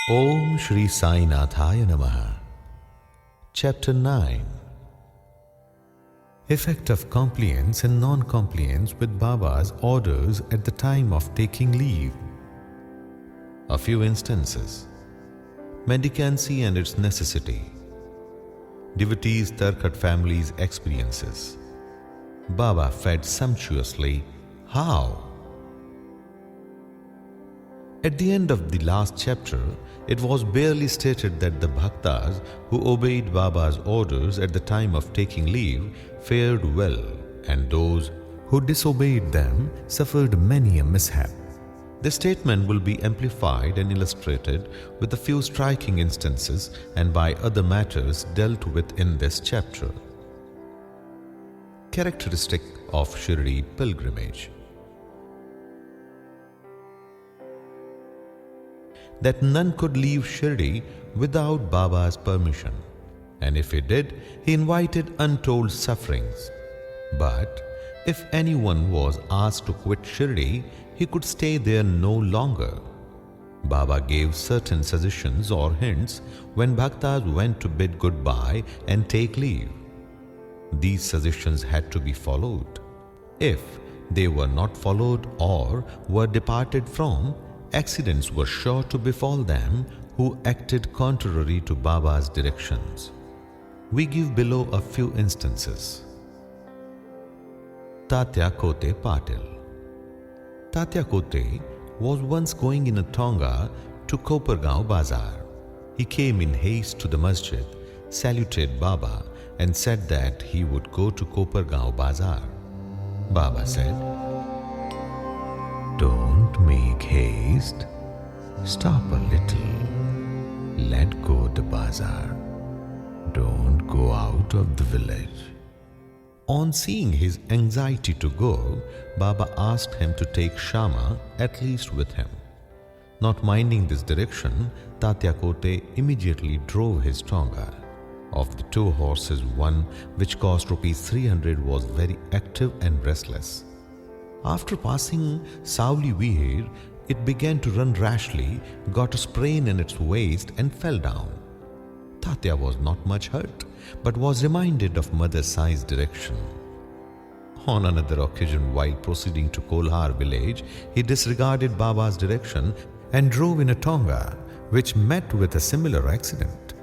Om Shri Sai Namaha. Chapter 9. Effect of compliance and non-compliance with Baba's orders at the time of taking leave. A few instances. Mendicancy and its necessity. Devotees' Tarkat family's experiences. Baba fed sumptuously. How? At the end of the last chapter, it was barely stated that the bhaktas who obeyed Baba's orders at the time of taking leave fared well, and those who disobeyed them suffered many a mishap. The statement will be amplified and illustrated with a few striking instances and by other matters dealt with in this chapter. Characteristic of Shirdi pilgrimage. That none could leave Shirdi without Baba's permission, and if he did, he invited untold sufferings. But if anyone was asked to quit Shirdi, he could stay there no longer. Baba gave certain suggestions or hints when bhaktas went to bid goodbye and take leave. These suggestions had to be followed. If they were not followed or were departed from, accidents were sure to befall them who acted contrary to Baba's directions. We give below a few instances. Tatya Kote Patil. Tatya Kote was once going in a tonga to Kopargaon Bazar. He came in haste to the masjid, saluted Baba and said that he would go to Kopargaon Bazar. Baba said, "Don't make haste. Stop a little. Let go the bazaar. Don't go out of the village." On seeing his anxiety to go, Baba asked him to take Shama at least with him. Not minding this direction, Tatya Kote immediately drove his tonga. Of the two horses, one, which cost rupees 300, was very active and restless. After passing Savli Vihir, it began to run rashly, got a sprain in its waist and fell down. Tatya was not much hurt, but was reminded of Mother Sai's direction. On another occasion, while proceeding to Kolhar village, he disregarded Baba's direction and drove in a tonga, which met with a similar accident.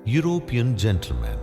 European Gentleman.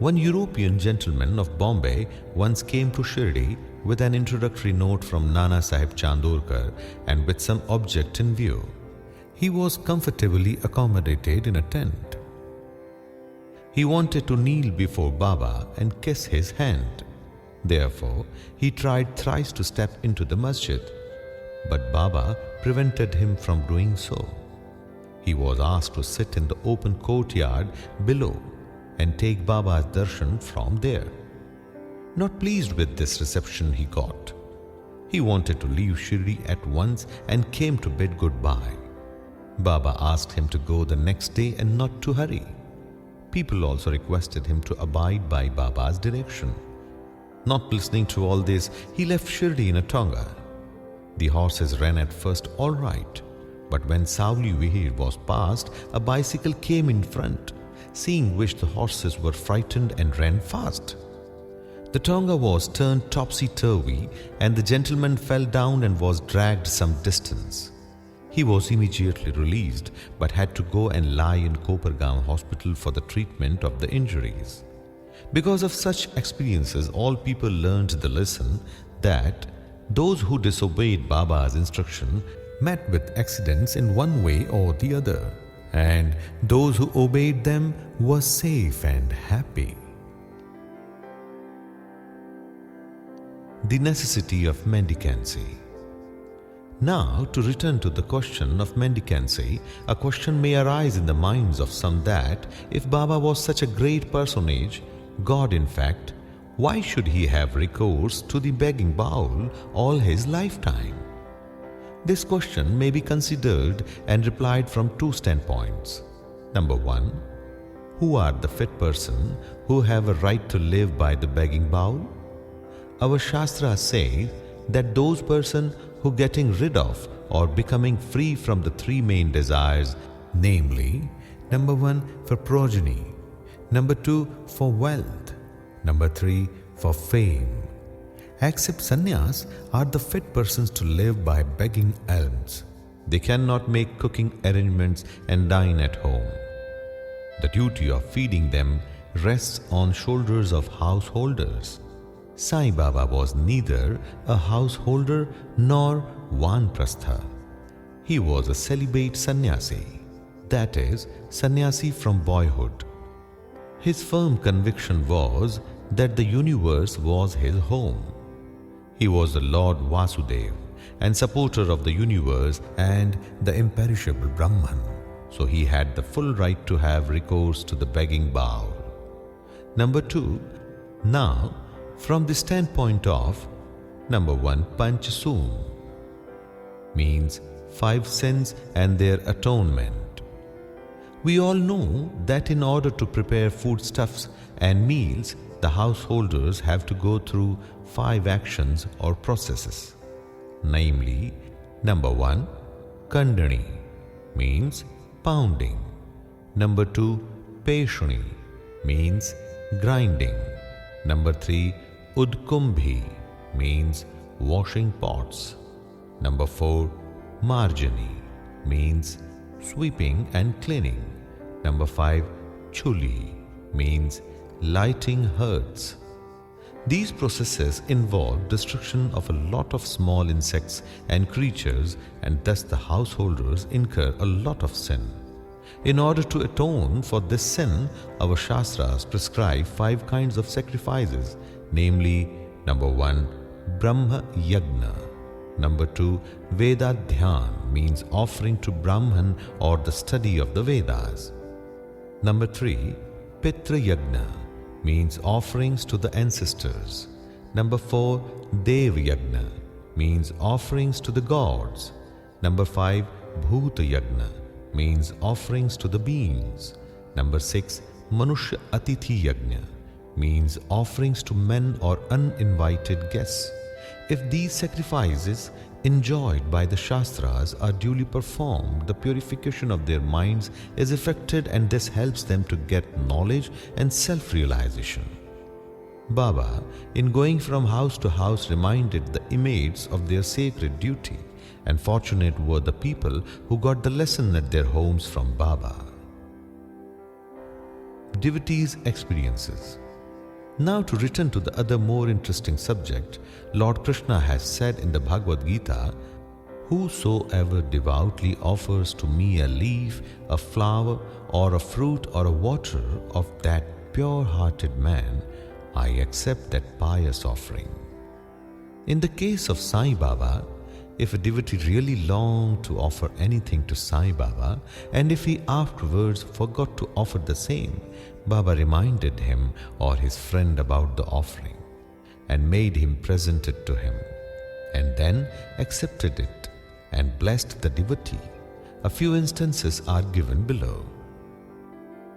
One European gentleman of Bombay once came to Shirdi with an introductory note from Nana Sahib Chandorkar and with some object in view. He was comfortably accommodated in a tent. He wanted to kneel before Baba and kiss his hand. Therefore, he tried thrice to step into the masjid, but Baba prevented him from doing so. He was asked to sit in the open courtyard below and take Baba's darshan from there. Not pleased with this reception he got, he wanted to leave Shirdi at once and came to bid goodbye. Baba asked him to go the next day and not to hurry. People also requested him to abide by Baba's direction. Not listening to all this, he left Shirdi in a tonga. The horses ran at first all right, but when Savli Vihir was passed, a bicycle came in front, seeing which the horses were frightened and ran fast. The tonga was turned topsy-turvy and the gentleman fell down and was dragged some distance. He was immediately released but had to go and lie in Kopargaon hospital for the treatment of the injuries. Because of such experiences, all people learned the lesson that those who disobeyed Baba's instruction met with accidents in one way or the other, and those who obeyed them were safe and happy. The necessity of mendicancy. Now, to return to the question of mendicancy, a question may arise in the minds of some that if Baba was such a great personage, God in fact, why should he have recourse to the begging bowl all his lifetime? This question may be considered and replied from two standpoints. Number one, who are the fit person who have a right to live by the begging bowl? Our Shastra says that those persons who getting rid of or becoming free from the three main desires, namely, number 1, for progeny, number 2, for wealth, number 3, for fame. Except sannyas are the fit persons to live by begging alms. They cannot make cooking arrangements and dine at home. The duty of feeding them rests on shoulders of householders. Sai Baba was neither a householder nor vanprastha. He was a celibate sannyasi, that is, sannyasi from boyhood. His firm conviction was that the universe was his home. He was the Lord Vasudeva and supporter of the universe and the imperishable Brahman, so he had the full right to have recourse to the begging bowl. Number 2, now, from the standpoint of, number 1, Panch Soon, means 5 sins and their atonement. We all know that in order to prepare foodstuffs and meals, the householders have to go through 5 actions or processes. Namely, number 1, Kandani, means pounding. Number 2, Peshani, means grinding. Number 3, Udkumbhi, means washing pots. Number 4, Marjani, means sweeping and cleaning. Number 5, Chuli, means lighting hearths. These processes involve destruction of a lot of small insects and creatures, and thus the householders incur a lot of sin. In order to atone for this sin, our Shastras prescribe 5 kinds of sacrifices, namely, number 1, Brahma Yagna. Number 2, Veda Dhyan, means offering to Brahman or the study of the Vedas. Number 3, Pitra Yagna, means offerings to the ancestors. Number 4, Dev Yagna, means offerings to the gods. Number 5, Bhuta Yagna, means offerings to the beings. Number 6, Manushya Atithi Yagna, means offerings to men or uninvited guests. If these sacrifices enjoined by the Shastras are duly performed, the purification of their minds is effected, and this helps them to get knowledge and self-realization. Baba, in going from house to house, reminded the inmates of their sacred duty, and fortunate were the people who got the lesson at their homes from Baba. Devotees' experiences. Now to return to the other more interesting subject, Lord Krishna has said in the Bhagavad Gita, "Whosoever devoutly offers to me a leaf, a flower, or a fruit or a water of that pure-hearted man, I accept that pious offering." In the case of Sai Baba, if a devotee really longed to offer anything to Sai Baba, and if he afterwards forgot to offer the same, Baba reminded him or his friend about the offering and made him present it to him, and then accepted it and blessed the devotee. A few instances are given below.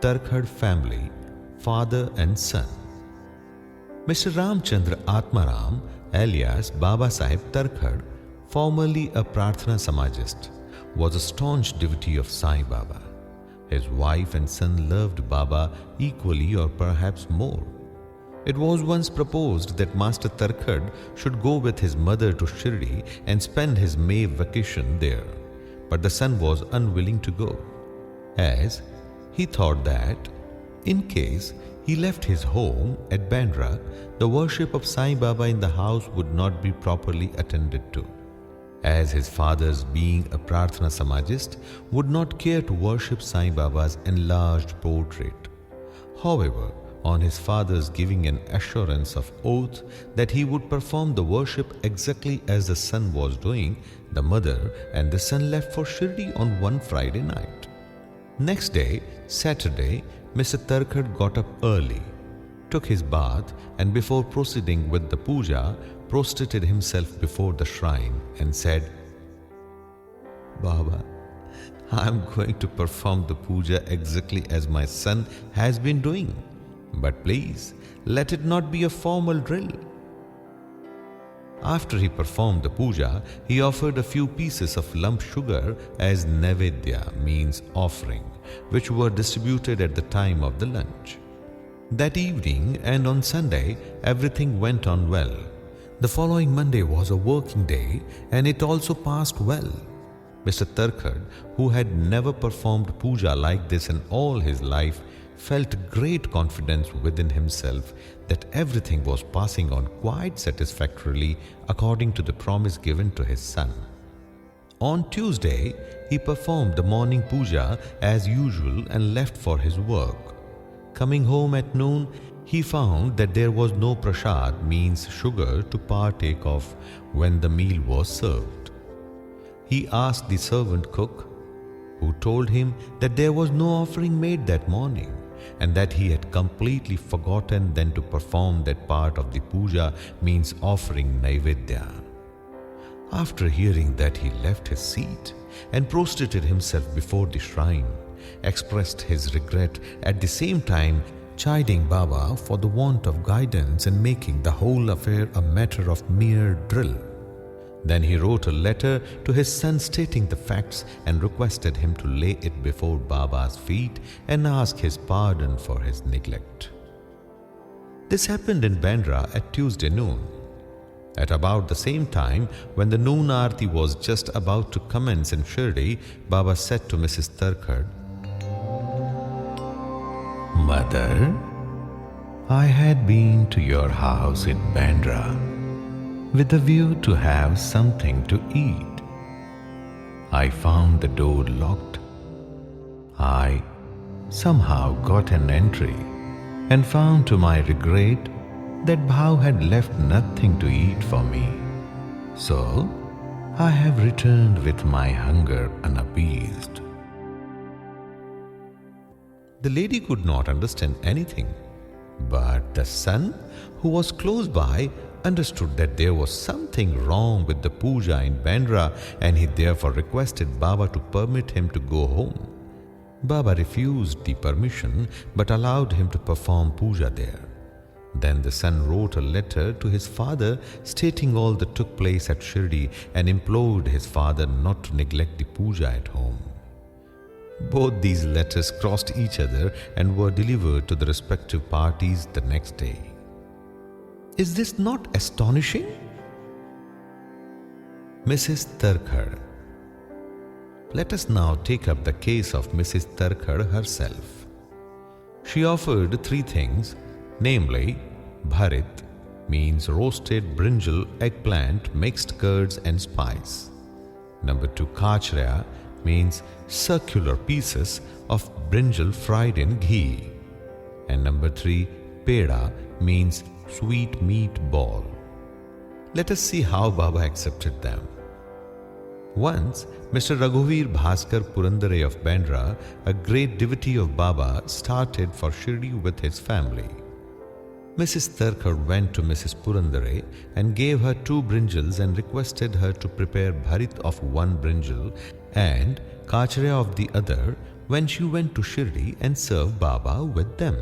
Tarkhad family, father and son. Mr. Ramchandra Atmaram, alias Baba Sahib Tarkhad, formerly a Prarthana Samajist, was a staunch devotee of Sai Baba. His wife and son loved Baba equally or perhaps more. It was once proposed that Master Tarkhad should go with his mother to Shirdi and spend his May vacation there, but the son was unwilling to go, as he thought that, in case he left his home at Bandra, the worship of Sai Baba in the house would not be properly attended to, as his father's, being a Prarthana Samajist, would not care to worship Sai Baba's enlarged portrait. However, on his father's giving an assurance of oath that he would perform the worship exactly as the son was doing, the mother and the son left for Shirdi on one Friday night. Next day, Saturday, Mr. Tarkhad got up early, took his bath, and before proceeding with the puja, prostrated himself before the shrine and said, "Baba, I am going to perform the puja exactly as my son has been doing, but please let it not be a formal drill. After he performed the puja, he offered a few pieces of lump sugar as naivedya, means offering, which were distributed at the time of the lunch. That evening and on Sunday, everything went on well. The following Monday was a working day and it also passed well. Mr. Tarkhad, who had never performed puja like this in all his life, felt great confidence within himself that everything was passing on quite satisfactorily according to the promise given to his son. On Tuesday, he performed the morning puja as usual and left for his work. Coming home at noon, he found that there was no prasad, means sugar, to partake of when the meal was served. He asked the servant cook, who told him that there was no offering made that morning and that he had completely forgotten then to perform that part of the puja, means offering naivedya. After hearing that, he left his seat and prostrated himself before the shrine, expressed his regret, at the same time chiding Baba for the want of guidance and making the whole affair a matter of mere drill. Then he wrote a letter to his son stating the facts and requested him to lay it before Baba's feet and ask his pardon for his neglect. This happened in Bandra at Tuesday noon. At about the same time, when the noon aarti was just about to commence in Shirdi, Baba said to Mrs. Tarkhad, "Mother, I had been to your house in Bandra with a view to have something to eat. I found the door locked. I somehow got an entry and found to my regret that Bhau had left nothing to eat for me. So I have returned with my hunger unappeased." The lady could not understand anything, but the son, who was close by, understood that there was something wrong with the puja in Bandra and he therefore requested Baba to permit him to go home. Baba refused the permission but allowed him to perform puja there. Then the son wrote a letter to his father stating all that took place at Shirdi and implored his father not to neglect the puja at home. Both these letters crossed each other and were delivered to the respective parties the next day. Is this not astonishing? Mrs. Tarkhad. Let us now take up the case of Mrs. Tarkhad herself. She offered three things, namely bharit, means roasted brinjal, eggplant, mixed curds and spice. Number 2, kachra, means circular pieces of brinjal fried in ghee. And number 3, peda, means sweet meat ball. Let us see how Baba accepted them. Once, Mr. Raghuveer Bhaskar Purandare of Bandra, a great devotee of Baba, started for Shirdi with his family. Mrs. Tarkhad went to Mrs. Purandare and gave her 2 brinjals and requested her to prepare bharit of 1 brinjal and kachra of the other when she went to Shirdi and serve Baba with them.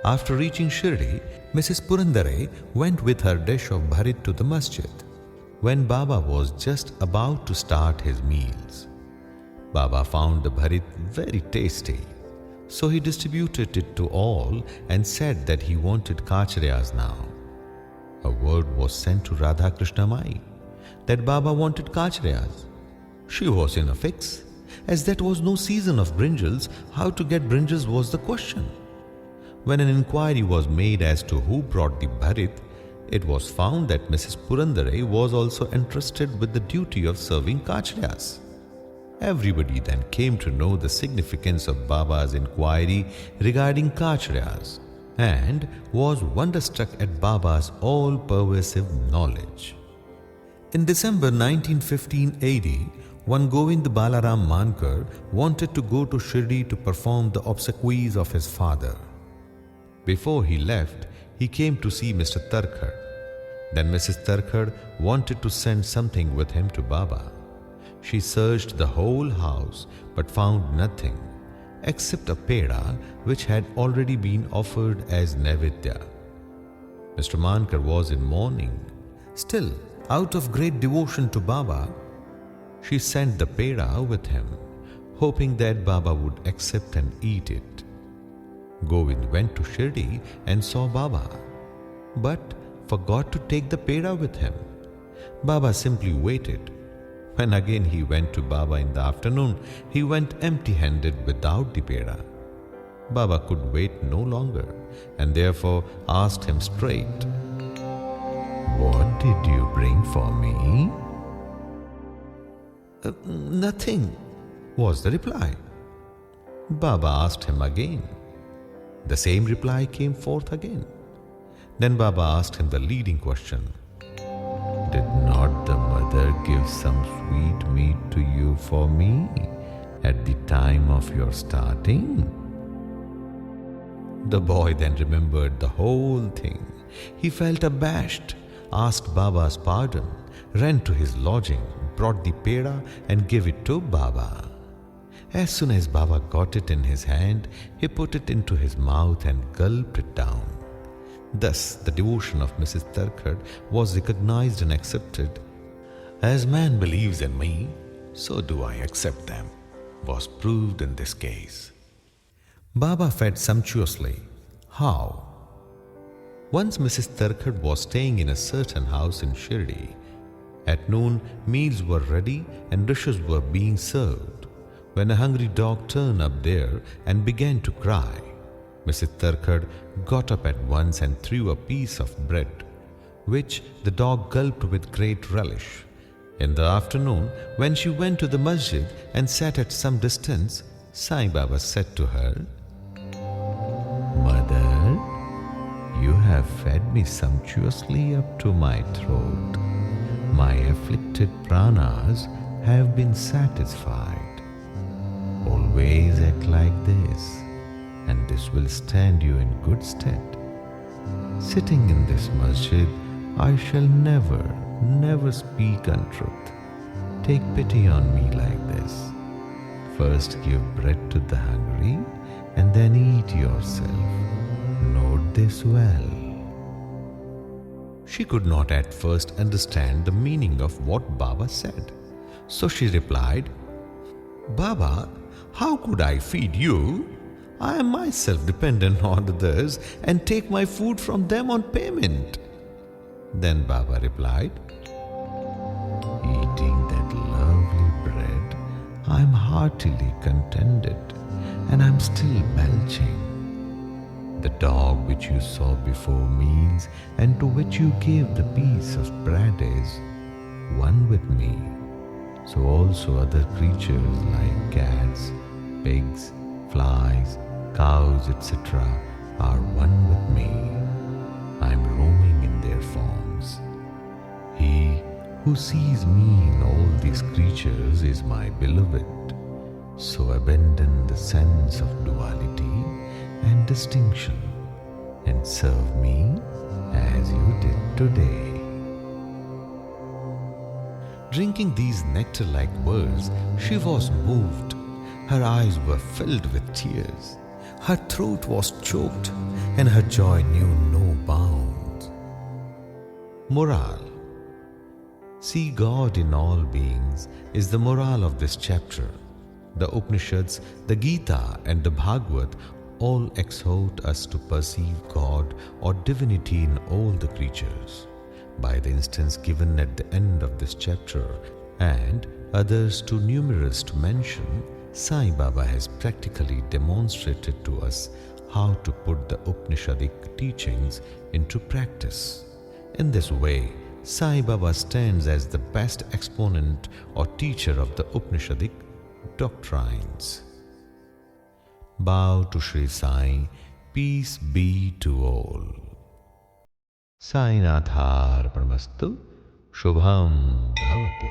After reaching Shirdi, Mrs. Purandare went with her dish of bharit to the masjid, when Baba was just about to start his meals. Baba found the bharit very tasty, so he distributed it to all and said that he wanted kachrias now. A word was sent to Radha Krishna Mai that Baba wanted kachrias. She was in a fix, as that was no season of brinjals. How to get brinjals was the question. When an inquiry was made as to who brought the bharit, it was found that Mrs. Purandare was also entrusted with the duty of serving kachrias. Everybody then came to know the significance of Baba's inquiry regarding kachrias and was wonderstruck at Baba's all-pervasive knowledge. In December 1915 AD, one Govind Balaram Mankar wanted to go to Shirdi to perform the obsequies of his father. Before he left, he came to see Mr. Tarkhad. Then Mrs. Tarkhad wanted to send something with him to Baba. She searched the whole house but found nothing except a peda which had already been offered as naivedya. Mr. Mankar was in mourning. Still, out of great devotion to Baba, she sent the peda with him, hoping that Baba would accept and eat it. Govind went to Shirdi and saw Baba, but forgot to take the peda with him. Baba simply waited. When again he went to Baba in the afternoon, he went empty-handed without the peda. Baba could wait no longer and therefore asked him straight, "What did you bring for me?" "Nothing," was the reply. Baba asked him again. The same reply came forth again. Then Baba asked him the leading question, "Did not the mother give some sweet meat to you for me at the time of your starting?" The boy then remembered the whole thing. He felt abashed, asked Baba's pardon, ran to his lodging, brought the peda and gave it to Baba. As soon as Baba got it in his hand, he put it into his mouth and gulped it down. Thus, the devotion of Mrs. Tarkhad was recognized and accepted. "As man believes in me, so do I accept them," was proved in this case. Baba fed sumptuously. How? Once Mrs. Tarkhad was staying in a certain house in Shirdi. At noon, meals were ready and dishes were being served, when a hungry dog turned up there and began to cry. Mrs. Tarkhad got up at once and threw a piece of bread, which the dog gulped with great relish. In the afternoon, when she went to the masjid and sat at some distance, Sai Baba said to her, "Mother, you have fed me sumptuously up to my throat. My afflicted pranas have been satisfied. Always act like this, and this will stand you in good stead. Sitting in this masjid, I shall never speak untruth. Take pity on me like this. First give bread to the hungry, and then eat yourself. Note this well." She could not at first understand the meaning of what Baba said. So she replied, "Baba, how could I feed you? I am myself dependent on others and take my food from them on payment." Then Baba replied, "Eating that lovely bread, I am heartily contented, and I am still belching. The dog which you saw before meals and to which you gave the piece of bread is one with me. So also other creatures like cats, pigs, flies, cows, etc. are one with me. I am roaming in their forms. He who sees me in all these creatures is my beloved. So abandon the sense of duality and distinction and serve me as you did today." Drinking these nectar-like words, she was moved. Her eyes were filled with tears. Her throat was choked and her joy knew no bounds. Morale: see God in all beings is the morale of this chapter. The Upanishads, the Gita and the Bhagavad all exhort us to perceive God or divinity in all the creatures. By the instance given at the end of this chapter, and others too numerous to mention, Sai Baba has practically demonstrated to us how to put the Upanishadic teachings into practice. In this way, Sai Baba stands as the best exponent or teacher of the Upanishadic doctrines. Bow to Shri Sai, peace be to all. Sainathar Paramastu, Shubham Bhavatu.